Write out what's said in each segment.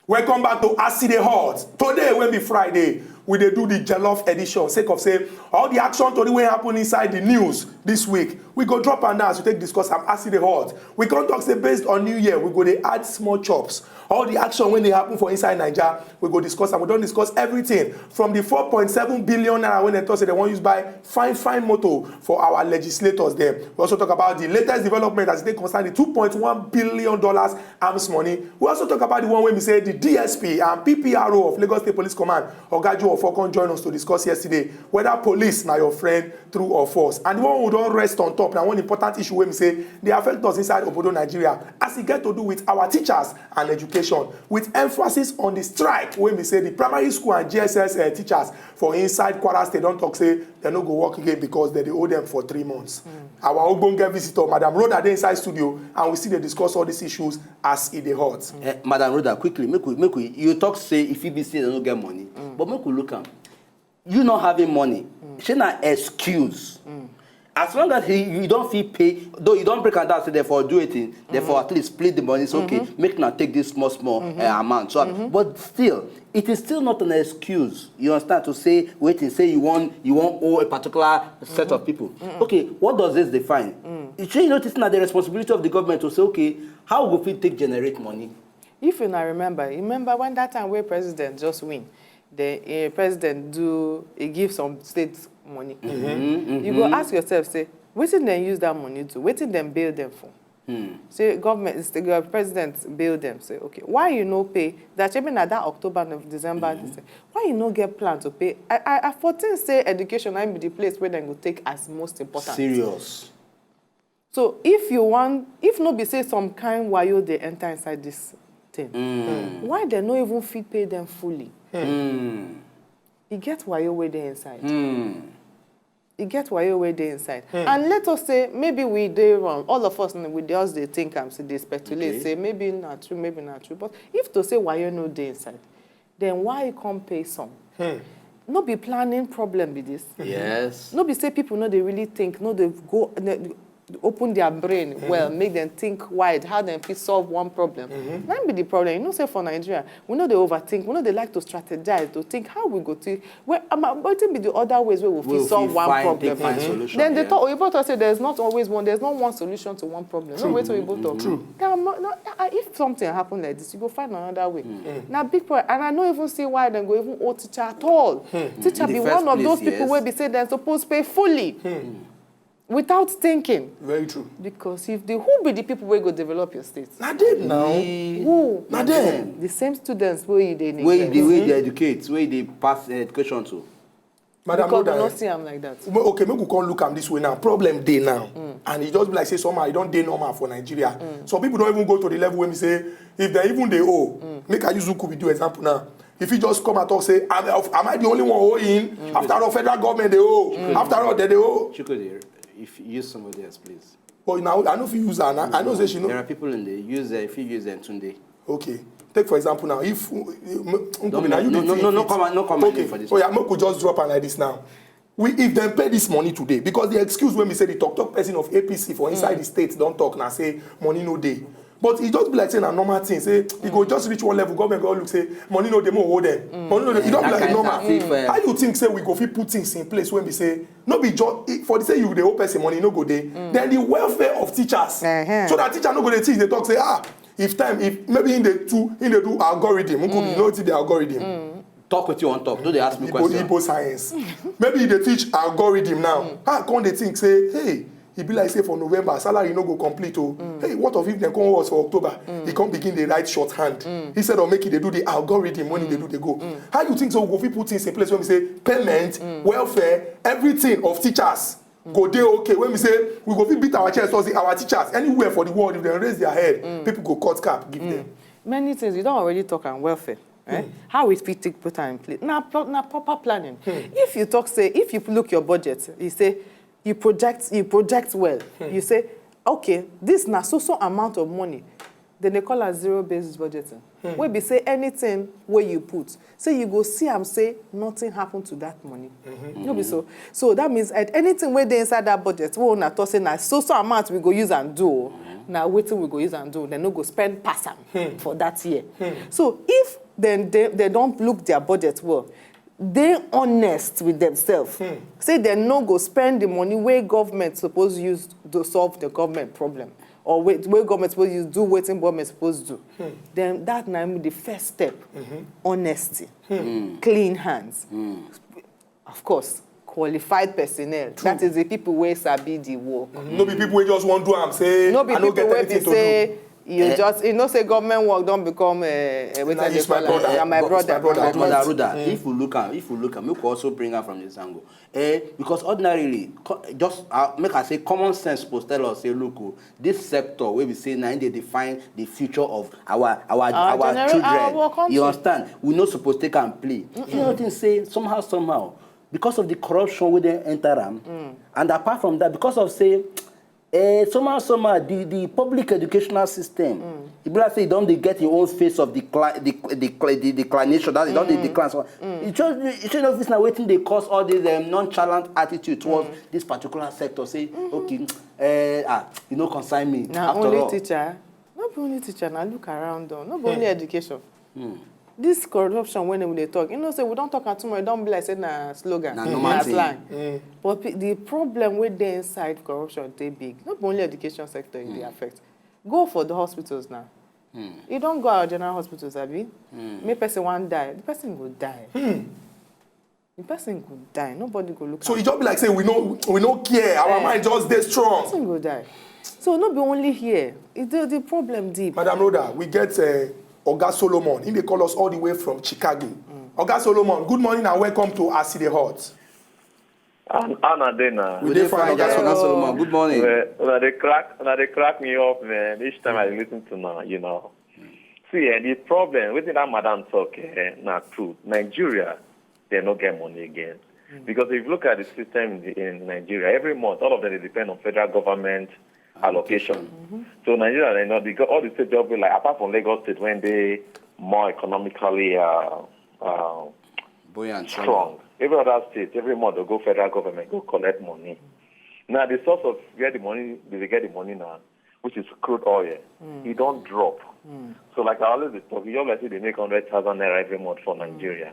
Welcome back to As E Dey Hot. Today will be Friday. We dey do the Jollof edition. Sake of say all the action to the way happen inside the news this week. We go drop and dance. We take discuss am As E Dey Hot. We can't talk say based on New Year. We go dey add small chops. All the action when they happen for inside Nigeria, we go discuss and we don't discuss everything from the 4.7 billion naira when they talk say they want use buy fine motor for our legislators there. We also talk about the latest development as they concern the $2.1 billion arms money. We also talk about the one when we say the DSP and PPRO of Lagos State Police Command, Ogaju Ofokon joined us to discuss yesterday whether police na your friend, true or false. And the one who don't rest on top, now one important issue when we say they affect us inside Obodo, Nigeria, as it get to do with our teachers and education, with emphasis on the strike when we say the primary school and GSS teachers for inside Kwara State don't talk say they no go work again because they owe them for 3 months. Our Ogbonge visitor, Madam Rhoda, dey inside studio, and we see they discuss all these issues as e dey hot. Madam Rhoda, quickly, make we. You talk say if you be say they don't get money, but make we look am. You not having money, she not excuse. As long as you don't feel pay, though you don't break and down, say therefore do it, therefore at least split the money. It's okay. Make now take this small amount. So, but still, it is still not an excuse. You understand to say wait and say you want owe a particular set of people. Okay, what does this define? You notice now the responsibility of the government to say okay, how will we take generate money? If you now remember when that time where president just win, the president give some states money. You go ask yourself, say, what did they use that money to? What did they bail them for? Say government, the president bail them. Say, okay, why you no pay? That even at that October and December, say, why you no get plan to pay? I 14 say education might be the place where they go take as most important. Serious. So if no be say some kind wayo they enter inside this thing, why they no even fit pay them fully? You get wayo where they inside. You get wayo where they inside. And let us say maybe we dey wrong. All of us we just they think say they speculate, say maybe not true, maybe not true. But if to say wayo no dey inside, then why you can't pay some? No be planning problem with this. Yes. No be say people know they really think, no they go open their brain well, make them think wide, how they fit solve one problem. That be the problem. You know, say for Nigeria, we know they overthink, we know they like to strategize, to think how we go to where what be the other ways where we fit solve one problem. Then they thought Oyibo say there's not one solution to one problem. True. No way to Oyibo talk. True. If something happen like this, you go find another way. Now big problem, and I don't even see why they go even owe teacher at all. Teacher be one of those people where be say they're supposed to pay fully. Without thinking. Very true. Because who be the people where go develop your state? Not them now. Who? Not them. The same students where they need. Where they educate, where they pass education to. Madam because we don't see them like that. Okay, maybe we can't look at this way now. Problem day now. And it just be like say somehow it don't day normal for Nigeria. Some people don't even go to the level when we say if they even they owe. Make I use Zuku do example now. If you just come and talk, say, am I the only one owing? After all, federal government they owe. After all, they owe. If you use somebody else, please. But now I know if you use her now. I know say she know. There are people in there. If you use them today. Okay. Take for example now. If no comment okay. For this. Oh yeah, we could just drop her like this now. If they pay this money today, because the excuse when we say the talk person of APC for inside the states don't talk now say money no day. But it just be like saying a normal thing. Say you go just reach one level, government go look say money no dey more hold them. Money no dey. It don't be like normal. How you think say we go fit put things in place when we say no be just for the say you dey owe person money no go dey. Then the welfare of teachers. So that teacher no go dey teach. They talk say if maybe in they do algorithm, you know the algorithm. Talk with you on top. Do they ask me questions? Igbo science. Maybe they teach algorithm now. How come they think say hey? He be like say for November salary no go complete hey, what of if they come us for October he can't begin the right shorthand instead of making they do the algorithm when they do they go how you think so we go fit put things in place when we say payment welfare everything of teachers go dey okay when we say we go fit beat our chest or say our teachers anywhere for the world if they raise their head people go cut cap give them many things you don't already talk on welfare. How we fit take put in place now proper planning. If you talk say if you look your budget you say you project well. You say, okay, this na so amount of money. Then they call it zero-based budgeting. Where be say anything where you put. So you go see and say nothing happened to that money. No be so. So that means at anything where they inside that budget, we not say na so amount we go use and do. now waiting we go use and do, they no go spend pass am for that year. So if then they don't look their budget well, they honest with themselves. Say they no go spend the money where government supposed use to solve the government problem, or where government supposed use do waiting government supposed do. Then that now be the first step. Honesty, clean hands. Of course, qualified personnel. That is the people where sabi the work. No be people who just want to do am say No be I no people get where anything be to say do. you know say government work don't become it's my brother. Yeah, my It's brother. my brother. Mother Ruda, if you look at, we could also bring her from this angle. Because ordinarily, just make I say, common sense supposed tell us, say, look, this sector where we say now they define the future of our children. our country. You understand? We not supposed to take and play. You know what I'm saying? Somehow, because of the corruption we then enter them, and apart from that, because of say. Somehow, the public educational system, people say don't they get your own face of declination, that they don't they decline. So it should know this now waiting they cause all this nonchalant attitude towards this particular sector. Say, okay, you know, consign me. Now After only all, teacher, not be only teacher. Now look around, though. Not be only education. This corruption when they talk, you know, say we don't talk at too much. Don't be like say na slogan, na slang. But the problem with the inside corruption they big. Not only education sector they affect. Go for the hospitals now. You don't go out general hospitals, abi. Make person one die, the person will die. The person could die. Nobody go look. So it just be like say we no care. Our mind just stay The strong. person go die. So not be only here. It's the problem deep. Madam Rhoda, we get Oga Solomon. He dey call us all the way from Chicago. Oga Solomon, good morning and welcome to Asi the Hot. Anna Dena. We dey fine, Oga Oga Solomon. Good morning. They crack me up, man. Each time I listen to now, you know. See, the problem with that madam talk, not true. Nigeria, they don't get money again. Because if you look at the system in Nigeria, every month, all of them they depend on federal government allocation. So Nigeria, they know because all the states will be like, apart from Lagos State, when they more economically Buoyant, strong. Every other state, every month they go federal government, go collect money. Now the source of where the money they get the money now, which is crude oil, it don't drop. So like I always talk, you always see they make 100,000 naira every month for Nigeria.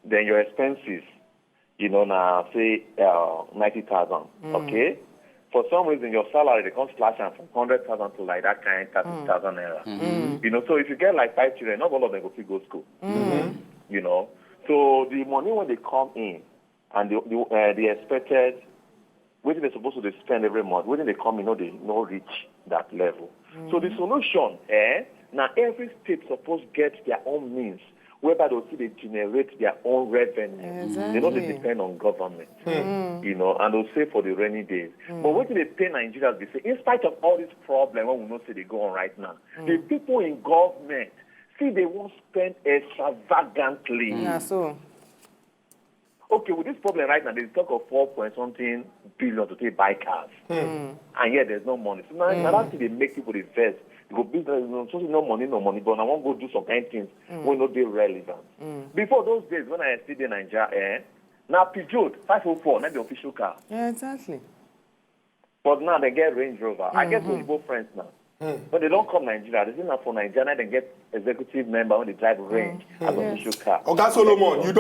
Then your expenses, you know, now say 90,000. Okay. For some reason, your salary they come slash from 100,000 to like that kind 30,000 naira. You know, so if you get like 5 children, not all of them go go school. You know, so the money when they come in and the expected, what they're supposed to spend every month, when they come in, they no reach that level. So the solution, now every state supposed get their own means whereby they generate their own revenue. Exactly. They don't depend on government, you know, and they'll save for the rainy days. But what do they pay Nigerians? They say, in spite of all this problem, what we know say they go on right now, the people in government, see they won't spend extravagantly. So. Okay, with this problem right now, they talk of 4.something billion to take buy cars. And yet there's no money. So now that's they make people invest. You go business, no money, but I won't go do some kind of things when not be relevant. Before those days, when I stayed in Nigeria, now Peugeot 504, not the official car. Yeah, exactly. But now they get Range Rover. I get both friends now. But they don't come Nigeria. They say now for Nigeria, they get executive member when they drive Range as official car. Oga Solomon, you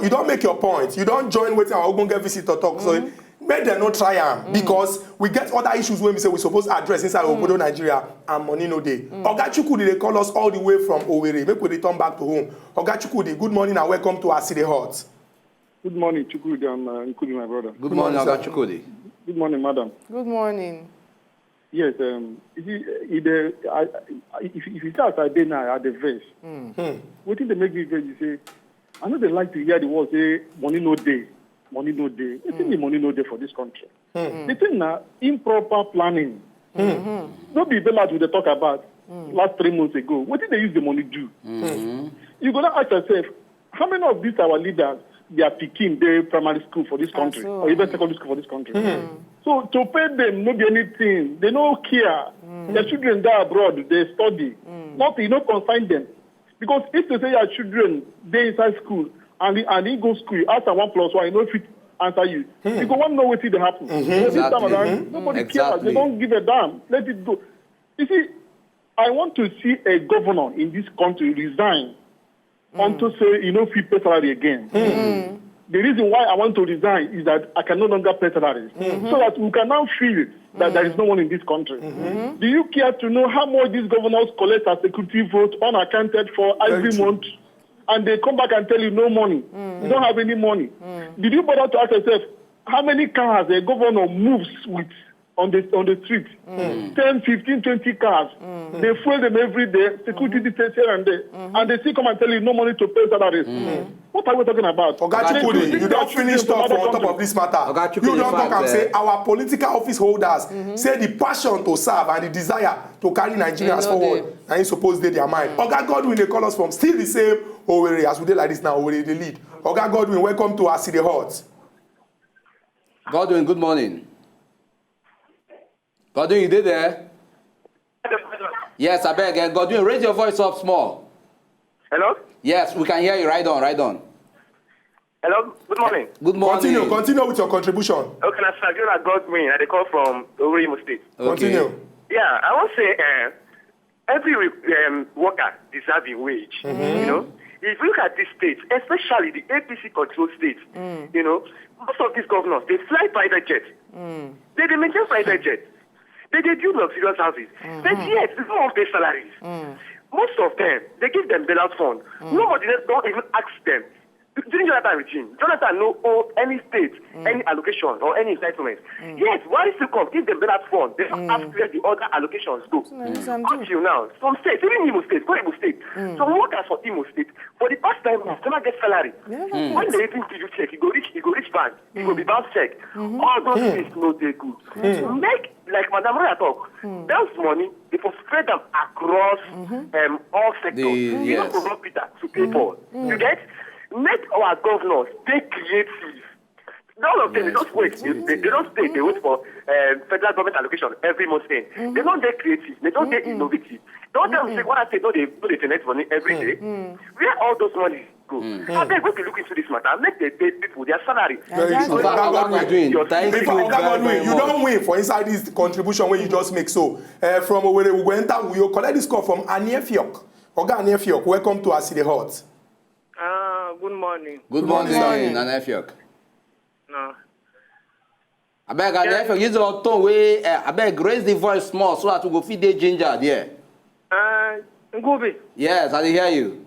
don't make your point. You don't join with our Ogunge visitor talk. So make them not try am because we get other issues when we say we supposed to address inside Obodo Nigeria and money no day. Oga Chukwudi, they call us all the way from Owerri. Make we return back to home. Oga Chukwudi, good morning and welcome to Asi the Hot. Good morning, Chukwudi, and including my brother. Good morning, Oga Chukwudi. Good morning, madam. Good morning. Yes, if you start at day now at the verse, what thing they make me verse, you say, I know they like to hear the word say, money no day. Money no day. What think the money no day for this country? The thing now, improper planning. Don't be bad they talk about last 3 months ago. What did they use the money do? You're going to ask yourself, how many of these our leaders, they are picking their primary school for this country, or even secondary school for this country? So to pay them, no be anything. They don't care. Their children die abroad, they study. Nothing, you don't confine them. Because if they say your children, they inside school, and he go school, ask them 1 + 1, you know, fit answer you. You go want to know what will happen. So this time Exactly. around, nobody cares. Exactly. They don't give a damn. Let it go. You see, I want to see a governor in this country resign unto say, you know, free pay salary again. The reason why I want to resign is that I can no longer pay salaries. So that we can now feel that there is no one in this country. Do you care to know how much these governors collect as security vote unaccounted for every month? And they come back and tell you no money. You don't have any money. Did you bother to ask yourself how many cars a governor moves with on the street? 10, 15, 20 cars. They fuel them every day, security details here and there. And they still come and tell you no money to pay salaries. What are we talking about? Oga, you don't finish talk on top of this matter. Oga, You don't talk and say our political office holders say the passion to serve and the desire to carry Nigerians forward. And you suppose they their mind. Oga Godwin, they call us from still the same Owerri as we did like this now. Owerri the lead. Oga Godwin, welcome to Aside Hot. Godwin, good morning. Godwin, you did there? Yes, I beg. Godwin, raise your voice up small. Hello? Yes, we can hear you. Right on, right on. Hello? Good morning. Good morning. Continue with your contribution. Okay, now, sir, I got me. I call from Owerri State. Okay. Continue. Yeah, I want to say every worker deserves a wage. You know? If you look at this state, especially the APC controlled state, you know, most of these governors, they fly private jets. They maintain private jets. They do luxurious houses. But yet, they don't want to pay salaries. Most of them, they give them bailout fund. Nobody don't even ask them. During Jonathan regime, Jonathan no owe any state, any allocation or any entitlement. Yes, why still come give them bailout fund? They don't ask where the other allocations go. Until now, some states, even Imo State, go Imo State. Some workers for Imo State, for the past time, they don't get salary. When they even give you check, you go reach bank, you go be bounce check. All those things no they good. Make like Madam Roya talk, those money they for spread them across all sectors. You don't go rob Peter to pay for. You get? Make our governors stay creative. All of them, they don't wait. They don't stay. They wait for federal government allocation every month. They don't get creative. They don't get innovative. Don't tell me say what I say. No, they generate money every day. Where all those money go? I beg we can look into this matter. Make the pay people their salary. Thank you very much. You don't win for inside this contribution when you just make so. From Owerri, we go enter. We will collect this call from Aniyefiok. Oga Aniyefiok, welcome to Aside Hot. Good morning. Good morning, Aniyefiok. No. I beg, Aniyefiok, use your tone way. I beg, raise the voice small so that we go feed the ginger there. Ngubi, Yes, I hear you.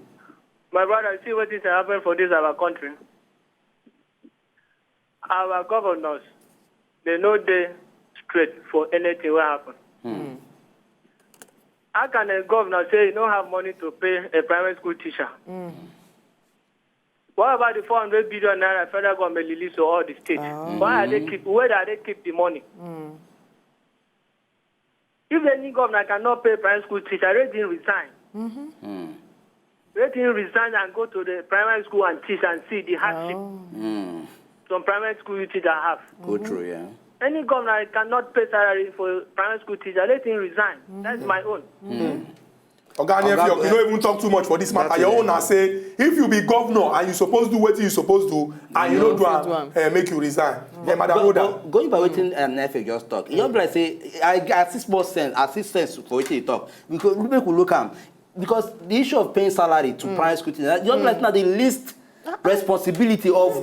my brother, see what is happening for this our country. Our governors, they know they straight for anything will happen. How can a governor say you don't have money to pay a primary school teacher? What about the 400 billion naira federal government release to all the states? Where do they keep the money? If any governor cannot pay primary school teacher, let him resign. Let him resign and go to the primary school and teach and see the hardship some primary school teachers have. Go through, yeah. Any governor cannot pay salary for primary school teacher, let him resign. That's my own. Oga Aniyefiok, you don't even talk too much for this matter. Your own say if you be governor and you supposed to do what you supposed to, and you don't do am, make you resign. Yeah, Madam Roda. Going by wetin Aniyefiok just talk, e just be like say I see small sense, I see sense for wetin he talk. Because make we look am, because the issue of paying salary to primary school teachers, just like now the least responsibility of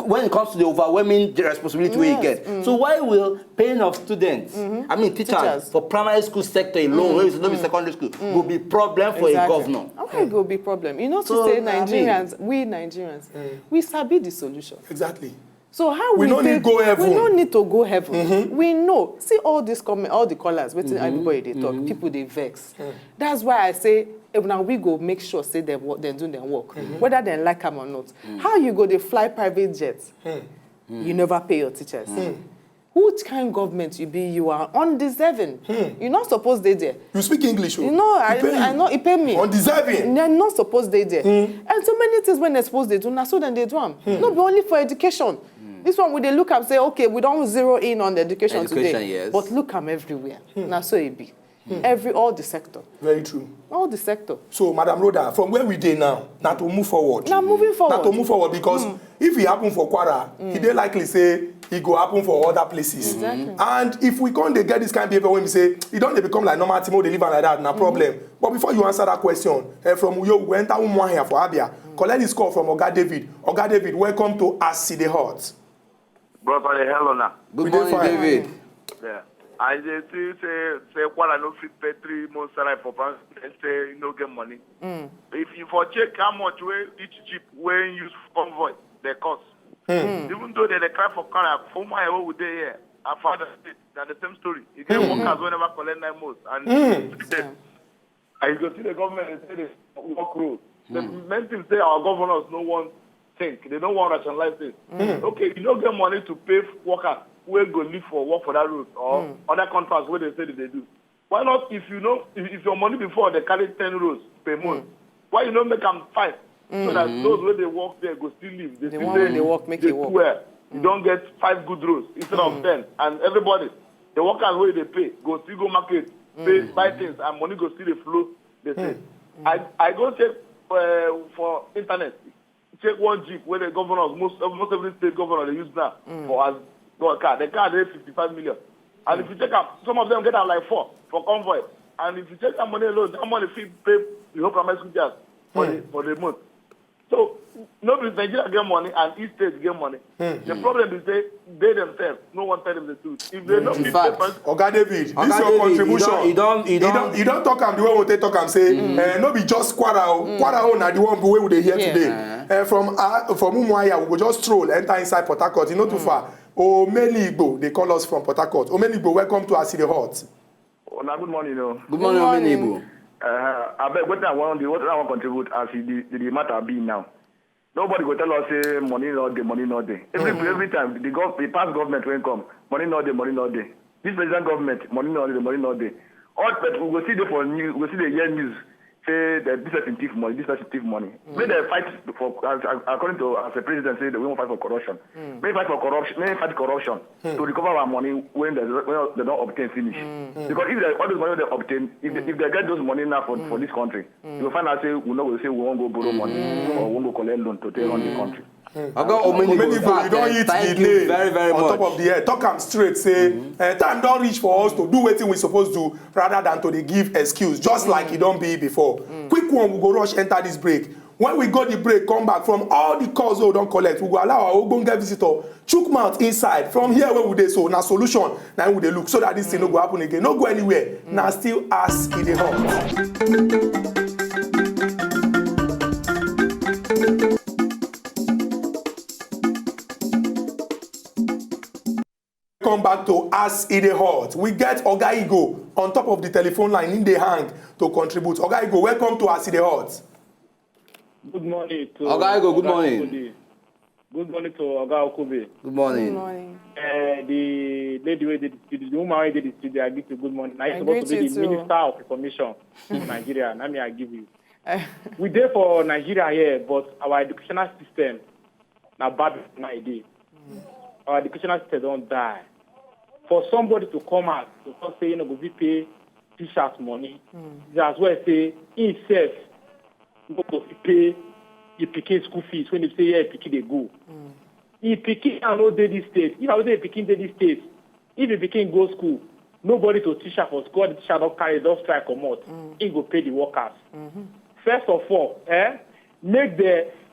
when it comes to the overwhelming responsibility we get. So why will paying of students, I mean teachers for primary school sector alone, where it's not be secondary school, will be problem for a governor? Okay, it will be problem. You know, So, to say Nigerians, we Nigerians, we sabi the solution. Exactly. So how We don't need go heaven. We don't need to go heaven. We know. See all these comment, all the callers, waiting everybody they talk, people they vex. That's why I say now we go make sure say they do their work, whether they like them or not. How you go they fly private jets? You never pay your teachers. Which kind of government you be? You are undeserving. You're not supposed to be there. You speak English, You know, I know it pay me. Undeserving. They're not supposed to be there. And so many things when they're supposed to do, now so then they do them. Not be only for education. This one, we they look up say, okay, we don't zero in on the education today. Yes. But look them everywhere. Now so it be. all the sector. Very true. All the sector. So, Madam Rhoda, from where we dey now to move forward. Now moving forward. Now to move forward because if it happen for Kwara, it dey likely say it go happen for other places. Exactly. And if we can't get this kind of behavior when we say it don't become like normal Timo, they live like that, no problem. But before you answer that question, from Uyo, we enter one here for Abia. Collect this call from Oga David. Oga David, welcome to As See the Heart. Brother, hello now. Good We dey morning, fine. David. Yeah. I just say Kwara no fit pay 3 months salary for bank, say no get money. If you for check how much wey each jeep wey use convoy they cost. Even though they cry for car, for my whole would they here. I found that the same story. You get workers whenever collect 9 months and I go see the government and say they work road. The main thing say our governors no want think. They don't want rationalize this. Okay, you don't get money to pay workers who go live for work for that road or other contracts where they say that they do. Why not if you know if your money before they carry 10 roads per month, why you don't make them 5? So that those where they work there go still live. They still when they work, make it work. Well. You don't get 5 good roads instead of 10. And everybody, the workers where they pay, go still go market, pay, buy things, and money go still the flow. They say. I go check for internet. Check one jeep where the governors, most every state governor they use now for as car. The car they 55 million. And if you check out, some of them get out like 4 for convoy. And if you check that money alone, that money fee pay the whole primary school jazz for the month. So nobody Nigeria get money and each state get money. The problem is they themselves, no one tell them the truth. If they don't In fact, Oga David, this Oga your David, contribution. you don't talk am the way we take talk am say no be just Kwara o. Kwara o na the one wey we dey hear today. From Umuahia we go just stroll enter inside Port Harcourt. You know too far. Omeli Igbo, they call us from Port Harcourt. Omeli Igbo, welcome to As See the Heart. Oh, now good morning, Good morning, Omenibo. I bet what I want to contribute as the matter be now. Nobody go tell us say money not there, money not there. Every time the past government when come, money not there, money not there. This present government, money not there, money not there. All but we go see the for news, we go see the year news. Say that this person thief money, this person thief money. May they fight for, according to as the president say, they won't fight for corruption. May fight for corruption, may fight corruption to recover our money when they don't obtain finish. Because if all those money they obtain, if they get those money now for this country, you will find out say we won't go borrow money or we won't go collect loan to take on the country. Oga Omenibo, you don't hit thank the you nail very, very on much. top of the head. Talk am straight. Say time don't reach for us to do wetin we supposed to rather than to dey give excuse. Just like it don't be before. Quick one, we go rush enter this break. When we go the break, come back from all the calls we don't collect. We go allow our ogbonge visitor chook mouth inside from here where we dey so na solution na we dey look so that this thing no go happen again. No go anywhere. Na still As E Dey Hot. Come back to As E Dey Hot. We get Oga Igo on top of the telephone line in the hang to contribute. Oga Igo, welcome to As E Dey Hot. Good morning to Oga Igo, good morning. Okudi. Good morning to Oga Okube. Good morning. Good morning. The lady who did the woman who did the studio, I give you good morning. Now you're I supposed to greet be you the too. Minister of Information in Nigeria. Now me I give you. We there for Nigeria here, but our educational system now bad now idea. Our educational system don't die. For somebody to come out to talk say, go pay teachers money, as well say himself go to pay the pikin school fees when they say yeah, pikin they go. If pikin are no daily state, if I was a pikin daily state, if the pikin go school, nobody to teach her for school, the teacher don't carry, don't strike or not, he go pay the workers. First of all, make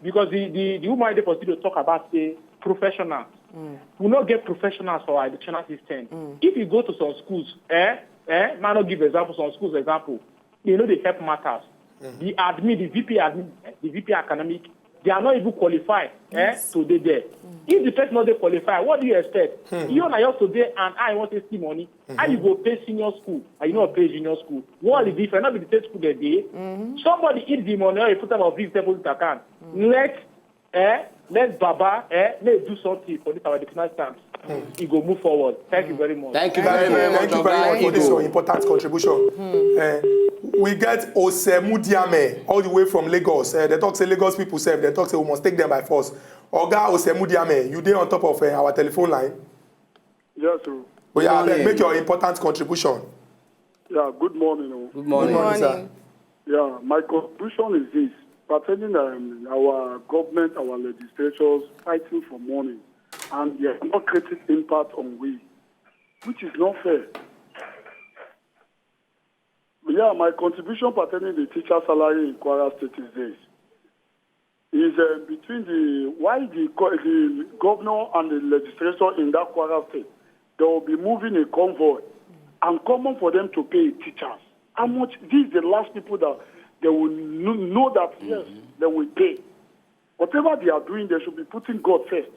because the woman they to talk about say professionals. We not get professionals for our educational system. If you go to some schools, man, not give examples. Some schools, example, you know they help matters. The admin, the VP admin, the VP academic, they are not even qualified to be there. If the person not they qualify, what do you expect? You and I also there and I want to see money. And you go pay senior school and you not pay junior school. What is the difference? Not be the same school they day. Somebody eat the money or you put them on big deposit account. Let Baba let do something for this our educational stamps. He go move forward. Thank you very much. Thank you very, very much. Thank you very much for this your important contribution. We get Osemu Diame all the way from Lagos. They talk say Lagos people say they talk say we must take them by force. Oga Osemu Diame, you there on top of our telephone line? Yes, sir. Oh yeah, make your important contribution. Yeah, good morning. Good morning. Good morning, sir. Morning. Yeah, my conclusion is this. Pertaining our government, our legislators fighting for money, and they are not creating impact on we, which is not fair. Yeah, my contribution pertaining the teacher salary in Kwara State is this. Is between the governor and the legislature in that Kwara State, they will be moving a convoy and common for them to pay teachers. How much? These are the last people that they will know that, yes, they will pay. Whatever they are doing, they should be putting God first.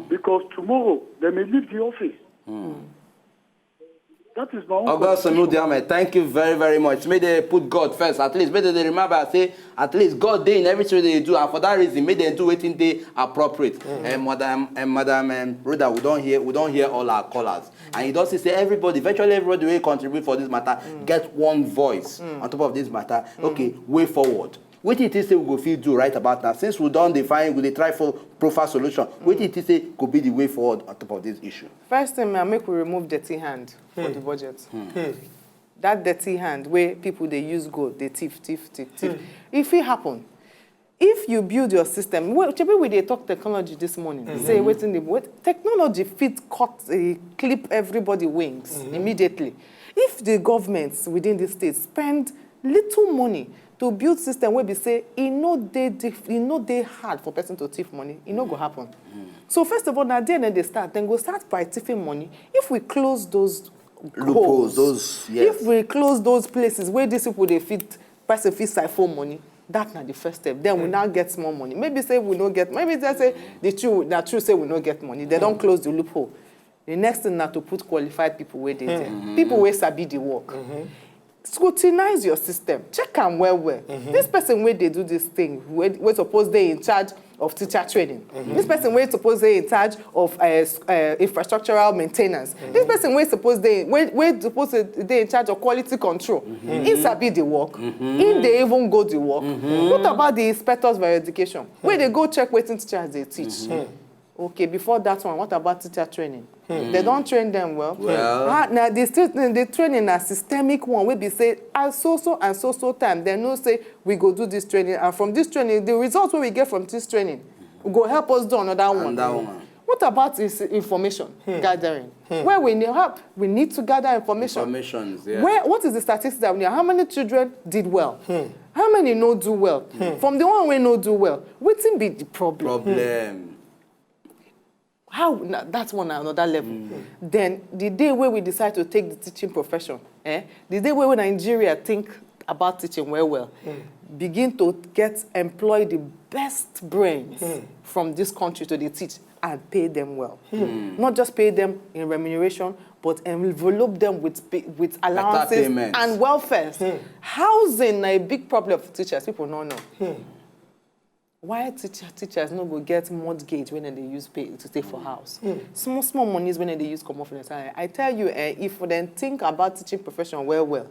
Because tomorrow, they may leave the office. That is my own August contribution. Samuel, thank you very, very much. May they put God first, at least. May they remember, say, at least God they in everything they do, and for that reason, may they do it in the appropriate. And Madam Rhoda, we don't hear all our callers. And you don't see, say, everybody, virtually everybody will contribute for this matter, get one voice on top of this matter. Okay, way forward. What it is say we go feel do right about now? Since we don't define, we dey try for profile solution. What it is say could be the way forward on top of this issue? First thing, I make we remove dirty hand for the budget. That dirty hand where people they use gold, they thief. If it happen, if you build your system, we they talk technology this morning. Say technology fit clip everybody wings immediately. If the governments within the state spend little money to build system where we say it no dey hard for person to thief money, it no go happen. So first of all, now then they start, then go start by thieving money. If we close those Loopholes, those, yes. if we close those places where these people they fit person fit siphon money, that's not the first step. Then we now get more money. Maybe say we don't get. Maybe they say the true say we don't get money. They don't close the loophole. The next thing now to put qualified people where they there. People where sabi the work. Scrutinize your system. Check them well. This person where they do this thing, where suppose they in charge of teacher training. This person where suppose they in charge of infrastructural maintenance. This person where suppose they in charge of quality control. In sabi the work. In they even go the work. What about the inspectors for education? Where they go check what teachers they teach. Okay, before that one, what about teacher training? They don't train them well. Now the training a systemic one. We be say so time. They know say we go do this training, and from this training, the results we get from this training will go help us do another one. What about this information gathering? Where we need to gather information. What is the statistics that we need? How many children did well? How many no do well? From the one we no do well, what's be the problem? How that's one another level. Then the day where we decide to take the teaching profession, the day where Nigeria think about teaching well, begin to employ the best brains from this country to teach and pay them well. Not just pay them in remuneration, but envelope them with allowances and welfare. Housing is a big problem for teachers. People don't know. Why teachers no go get mortgage when they use pay to stay for house? Small monies when they use come off in the time. I tell you, if they think about teaching profession well,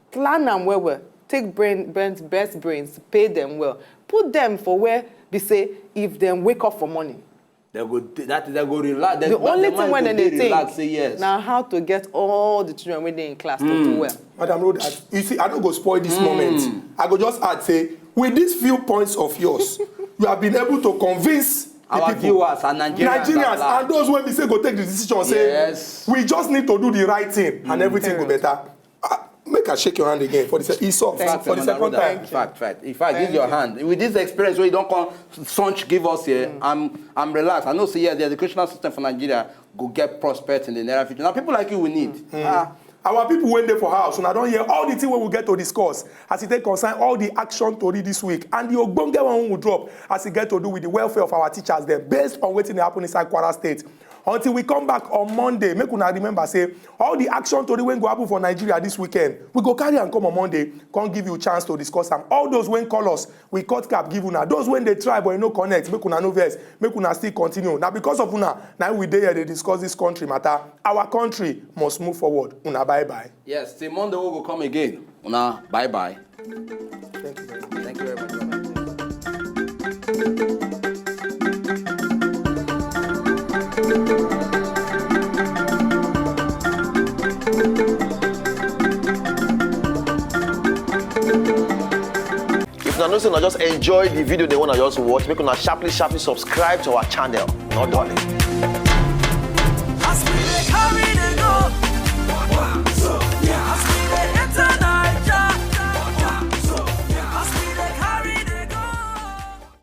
plan them well, take best brains, pay them well, put them for where they say if they wake up for money. They go relax. The only thing when they think say yes. now how to get all the children when they in class to do well. Madam Rhoda, you see, I don't go spoil this moment. I go just add, say, with these few points of yours, you have been able to convince our viewers and Nigerians and those when we say go take the decision, say, we just need to do the right thing and everything will better. Make her shake your hand again for the second time. Fact. If I give your hand with this experience where you don't come Sonch give us here, I'm relaxed. I know say the educational system for Nigeria go get prosperous in the near future. Now people like you we need. Our people went there for house, and I don't hear all the things we will get to discuss as it take concern all the action to read this week. And the Ogbonge one will drop as it get to do with the welfare of our teachers there, based on waiting to happen inside Kwara State. Until we come back on Monday, make una remember, say, all the action to the when go happen for Nigeria this weekend, we go carry and come on Monday, can't give you a chance to discuss them. All those when call us, we cut cap give una. Those when they try but you no connect, make una no verse, make una still continue. Now because of una, now we there they discuss this country matter. Our country must move forward. Una bye-bye. Yes, till Monday we will come again. Una bye-bye. Thank you very much. una know say una just enjoy the video they wanna just watch, make una sharply subscribe to our channel. No darling.